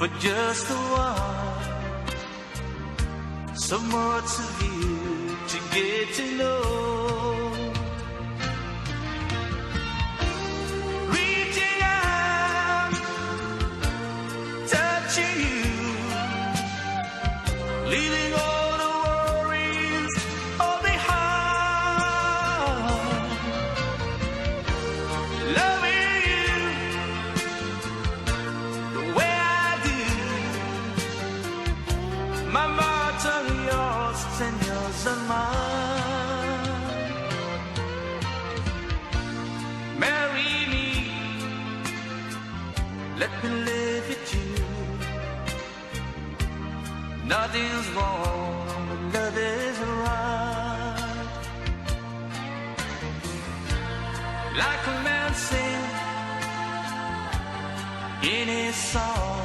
for just a while. So much of you to get to know. Reaching out, touching you, leaving all the worries all behind. Loving you the way I do. My heart's on yours and yours on mine. Marry me, let me live with you. Nothing's wrong, but love is right. Like a man sings in his song.